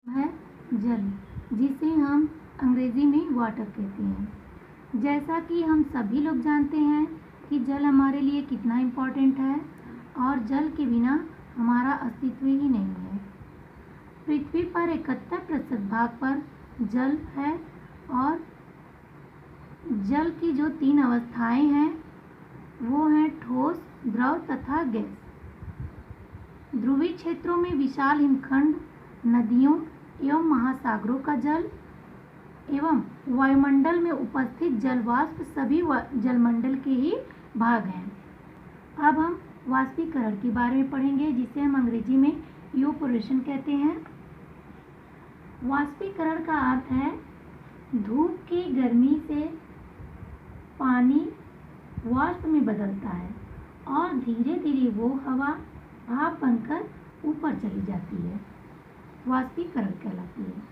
है जल, जिसे हम अंग्रेजी में वाटर कहते हैं। जैसा कि हम सभी लोग जानते हैं कि जल हमारे लिए कितना इम्पोर्टेंट है और जल के बिना हमारा अस्तित्व ही नहीं है। पृथ्वी पर 71% भाग पर जल है और जल की जो 3 अवस्थाएं हैं वो हैं ठोस, द्रव तथा गैस। ध्रुवीय क्षेत्रों में विशाल हिमखंड, नदियों एवं महासागरों का जल एवं वायुमंडल में उपस्थित जलवाष्प सभी जलमंडल के ही भाग हैं। अब हम वाष्पीकरण के बारे में पढ़ेंगे, जिसे हम अंग्रेजी में इवेपोरेशन कहते हैं। वाष्पीकरण का अर्थ है धूप की गर्मी से पानी वाष्प में बदलता है और धीरे धीरे वो हवा भाप बनकर ऊपर चली जाती है, वाष्पीकरण कहलाती है।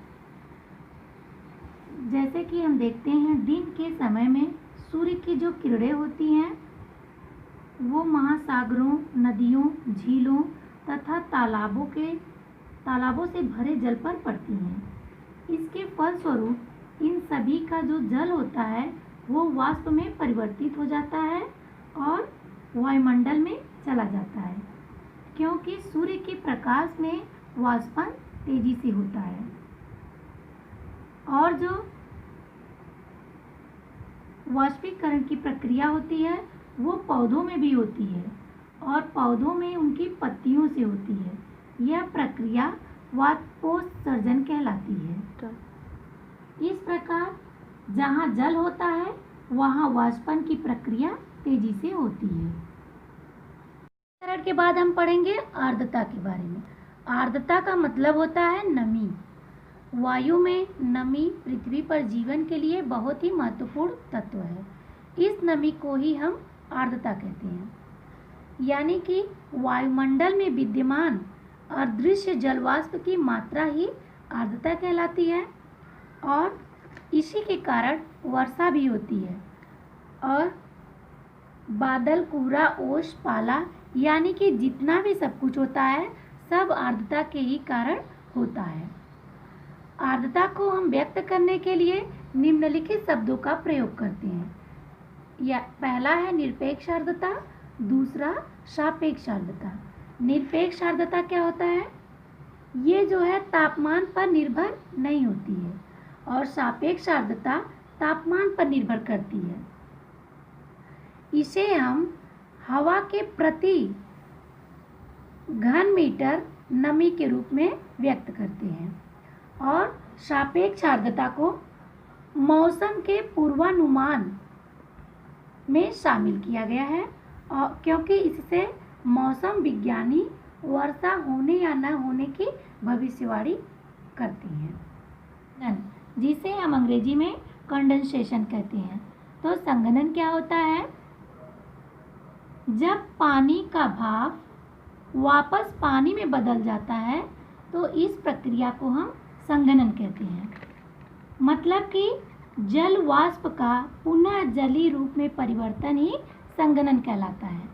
जैसे कि हम देखते हैं दिन के समय में सूर्य की जो किरणें होती हैं वो महासागरों, नदियों, झीलों तथा तालाबों से भरे जल पर पड़ती हैं। इसके फलस्वरूप इन सभी का जो जल होता है वो वाष्प में परिवर्तित हो जाता है और वायुमंडल में चला जाता है, क्योंकि सूर्य के प्रकाश में वाष्पन तेजी से होता है। और जो वाष्पीकरण की प्रक्रिया होती है वो पौधों में भी होती है और पौधों में उनकी पत्तियों से होती है। यह प्रक्रिया वाष्पोत्सर्जन कहलाती है। इस प्रकार जहाँ जल होता है वहाँ वाष्पन की प्रक्रिया तेजी से होती है। वाष्पीकरण के बाद हम पढ़ेंगे आर्द्रता के बारे में। आर्द्रता का मतलब होता है नमी। वायु में नमी पृथ्वी पर जीवन के लिए बहुत ही महत्वपूर्ण तत्व है। इस नमी को ही हम आर्द्रता कहते हैं। यानी कि वायुमंडल में विद्यमान अदृश्य जलवाष्प की मात्रा ही आर्द्रता कहलाती है और इसी के कारण वर्षा भी होती है। और बादल, कोहरा, ओस, पाला यानी कि जितना भी सब कुछ होता है सब आर्द्रता के ही कारण होता है। आर्द्रता को हम व्यक्त करने के लिए निम्नलिखित शब्दों का प्रयोग करते हैं। पहला है निरपेक्ष आर्द्रता, दूसरा सापेक्ष आर्द्रता। निरपेक्ष आर्द्रता क्या होता है? ये जो है तापमान पर निर्भर नहीं होती है और सापेक्ष आर्द्रता तापमान पर निर्भर करती है। इसे हम हवा के प्रति घन मीटर नमी के रूप में व्यक्त करते हैं। और सापेक्ष आर्द्रता को मौसम के पूर्वानुमान में शामिल किया गया है और क्योंकि इससे मौसम विज्ञानी वर्षा होने या न होने की भविष्यवाणी करती हैं, जिसे हम अंग्रेजी में कंडेंसेशन कहते हैं। तो संघनन क्या होता है? जब पानी का भाप वापस पानी में बदल जाता है तो इस प्रक्रिया को हम संघनन कहते हैं। मतलब कि जल वाष्प का पुनः जलीय रूप में परिवर्तन ही संघनन कहलाता है।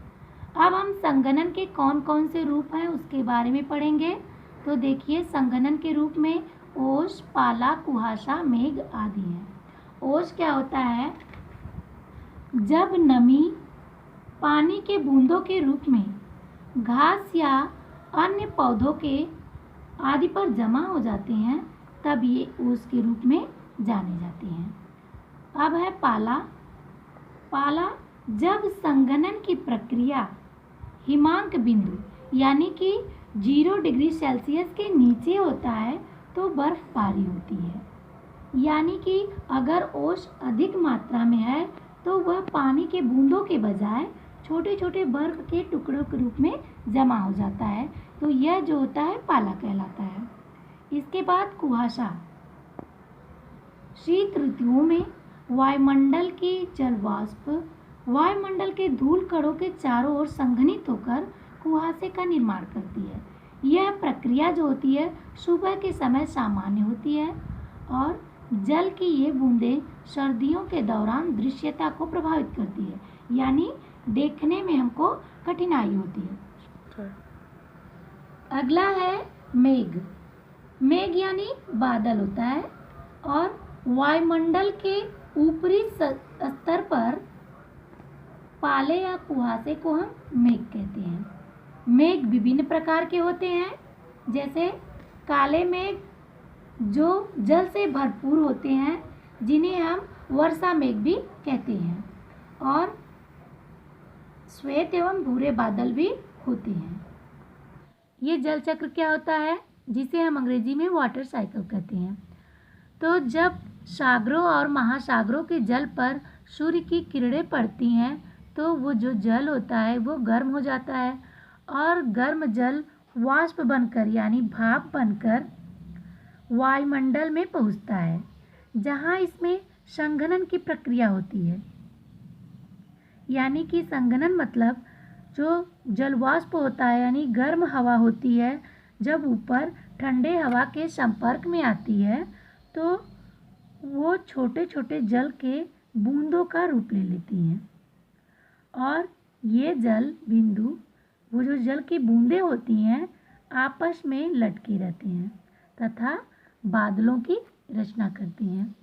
अब हम संघनन के कौन कौन से रूप हैं उसके बारे में पढ़ेंगे। तो देखिए, संघनन के रूप में ओस, पाला, कुहासा, मेघ आदि हैं। ओस क्या होता है? जब नमी पानी के बूंदों के रूप में घास या अन्य पौधों के आदि पर जमा हो जाते हैं तब ये ओस के रूप में जाने जाते हैं। अब है पाला। पाला जब संघनन की प्रक्रिया हिमांक बिंदु यानी कि 0 डिग्री सेल्सियस के नीचे होता है तो बर्फबारी होती है। यानी कि अगर ओस अधिक मात्रा में है तो वह पानी के बूंदों के बजाय छोटे छोटे बर्फ के टुकड़ों के रूप में जमा हो जाता है, तो यह जो होता है पाला कहलाता है। इसके बाद कुहासा। शीत ऋतुओं में वायुमंडल की जलवाष्प वायुमंडल के धूल कणों के चारों ओर संघनित होकर कुहासे का निर्माण करती है। यह प्रक्रिया जो होती है सुबह के समय सामान्य होती है और जल की ये बूंदें सर्दियों के दौरान दृश्यता को प्रभावित करती है, यानी देखने में हमको कठिनाई होती है। अगला है मेघ। मेघ यानी बादल होता है और वायुमंडल के ऊपरी स्तर पर पाले या कुहासे को हम मेघ कहते हैं। मेघ विभिन्न प्रकार के होते हैं, जैसे काले मेघ जो जल से भरपूर होते हैं, जिन्हें हम वर्षा मेघ भी कहते हैं, और श्वेत एवं भूरे बादल भी होते हैं। ये जल चक्र क्या होता है, जिसे हम अंग्रेजी में वाटर साइकिल कहते हैं। तो जब सागरों और महासागरों के जल पर सूर्य की किरणें पड़ती हैं तो वो जो जल होता है वो गर्म हो जाता है और गर्म जल वाष्प बनकर यानी भाप बनकर वायुमंडल में पहुंचता है, जहां इसमें संघनन की प्रक्रिया होती है। यानी कि संघनन मतलब जो जल वाष्प होता है यानी गर्म हवा होती है, जब ऊपर ठंडे हवा के संपर्क में आती है तो वो छोटे छोटे जल के बूंदों का रूप ले लेती हैं, और ये जल बिंदु, वो जो जल की बूंदें होती हैं, आपस में लटके रहते हैं तथा बादलों की रचना करती हैं।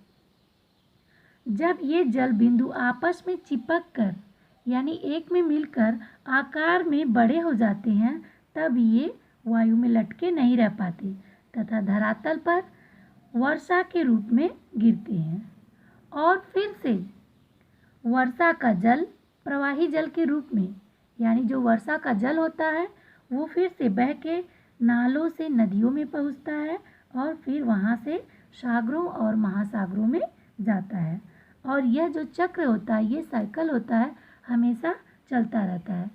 जब ये जल बिंदु आपस में चिपक कर यानी एक में मिलकर आकार में बड़े हो जाते हैं, तब ये वायु में लटके नहीं रह पाते तथा धरातल पर वर्षा के रूप में गिरते हैं, और फिर से वर्षा का जल प्रवाही जल के रूप में, यानी जो वर्षा का जल होता है वो फिर से बह के नालों से नदियों में पहुंचता है और फिर वहां से सागरों और महासागरों में जाता है। और यह जो चक्र होता है, ये साइकिल होता है, हमेशा चलता रहता है।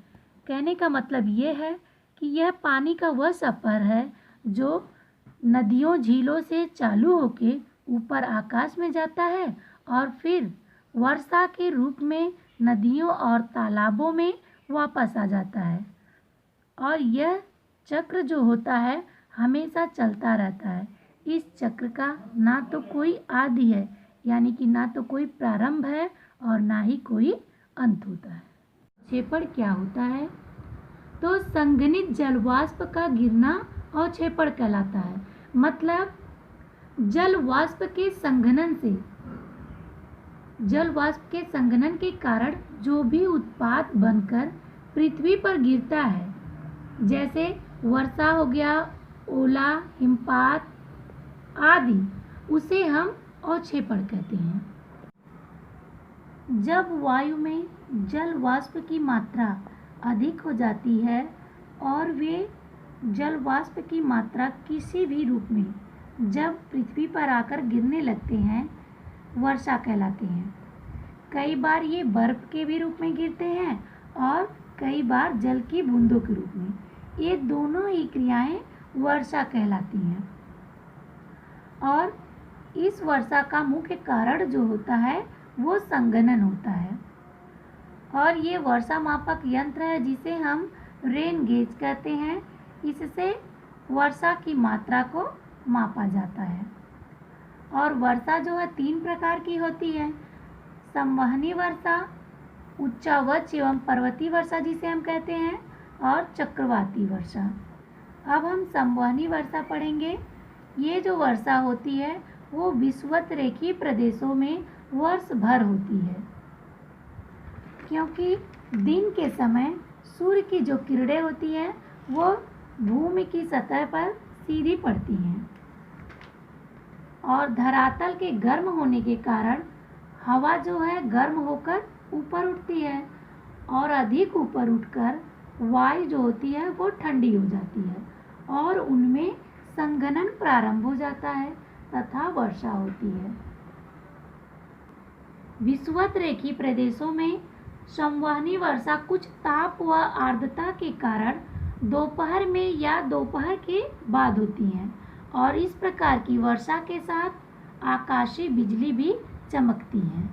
कहने का मतलब ये है कि यह पानी का वह सफ़र है जो नदियों झीलों से चालू होके ऊपर आकाश में जाता है और फिर वर्षा के रूप में नदियों और तालाबों में वापस आ जाता है। और यह चक्र जो होता है हमेशा चलता रहता है। इस चक्र का ना तो कोई आदि है, यानी कि ना तो कोई प्रारंभ है और ना ही कोई अंत होता है। क्षेपण क्या होता है? तो संघनित जलवाष्प का गिरना अवक्षेपण कहलाता है। मतलब जल वाष्प के संघनन के कारण जो भी उत्पाद बनकर पृथ्वी पर गिरता है, जैसे वर्षा हो गया, ओला, हिमपात आदि, उसे हम अवक्षेपण कहते हैं। जब वायु में जल वाष्प की मात्रा अधिक हो जाती है और वे जल वाष्प की मात्रा किसी भी रूप में जब पृथ्वी पर आकर गिरने लगते हैं, वर्षा कहलाते हैं। कई बार ये बर्फ के भी रूप में गिरते हैं और कई बार जल की बूंदों के रूप में। ये दोनों ही क्रियाएं वर्षा कहलाती हैं। और इस वर्षा का मुख्य कारण जो होता है वो संघनन होता है। और ये वर्षा मापक यंत्र है जिसे हम रेन गेज कहते हैं। इससे वर्षा की मात्रा को मापा जाता है। और वर्षा जो है 3 प्रकार की होती है। संवहनी वर्षा, उच्चावच एवं पर्वतीय वर्षा जिसे हम कहते हैं, और चक्रवाती वर्षा। अब हम संवहनी वर्षा पढ़ेंगे। ये जो वर्षा होती है वो विषुवत रेखीय प्रदेशों में वर्ष भर होती है, क्योंकि दिन के समय सूर्य की जो किरणें होती हैं वो भूमि की सतह पर सीधी पड़ती हैं और धरातल के गर्म होने के कारण हवा जो है गर्म होकर ऊपर उठती है और अधिक ऊपर उठकर वायु जो होती है वो ठंडी हो जाती है और उनमें संघनन प्रारंभ हो जाता है तथा वर्षा होती है। विषुवत रेखीय प्रदेशों में संवहनी वर्षा कुछ ताप व आर्द्रता के कारण दोपहर में या दोपहर के बाद होती है और इस प्रकार की वर्षा के साथ आकाशीय बिजली भी चमकती है।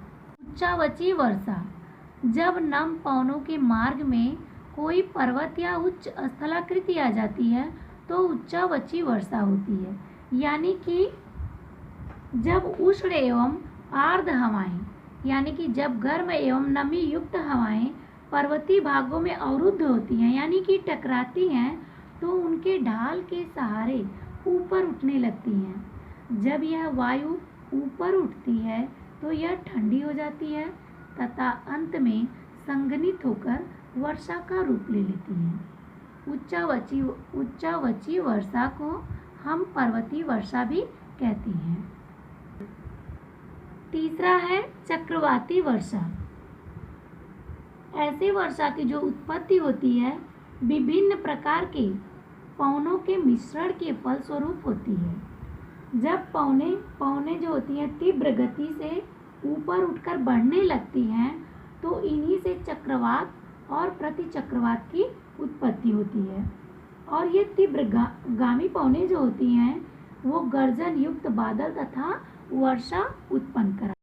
उच्चावची वर्षा, जब नम पवनों के मार्ग में कोई पर्वत या उच्च स्थलाकृति आ जाती है तो उच्चावची वर्षा होती है। यानी कि जब उष्ण एवं आर्द्र हवाएं, यानी कि जब गर्म एवं नमी युक्त हवाएं पर्वतीय भागों में अवरुद्ध होती हैं यानी कि टकराती हैं, तो उनके ढाल के सहारे ऊपर उठने लगती हैं। जब यह वायु ऊपर उठती है तो यह ठंडी हो जाती है तथा अंत में संघनित होकर वर्षा का रूप ले लेती है। उच्चावची वर्षा को हम पर्वतीय वर्षा भी कहते हैं। तीसरा है चक्रवाती वर्षा। ऐसी वर्षा की जो उत्पत्ति होती है विभिन्न प्रकार के पवनों के मिश्रण के फलस्वरूप होती है। जब पवनें जो होती हैं तीव्र गति से ऊपर उठकर बढ़ने लगती हैं तो इन्हीं से चक्रवात और प्रतिचक्रवात की उत्पत्ति होती है। और ये तीव्र गामी पवनें जो होती हैं वो गर्जन युक्त बादल तथा वर्षा उत्पन्न कराती हैं।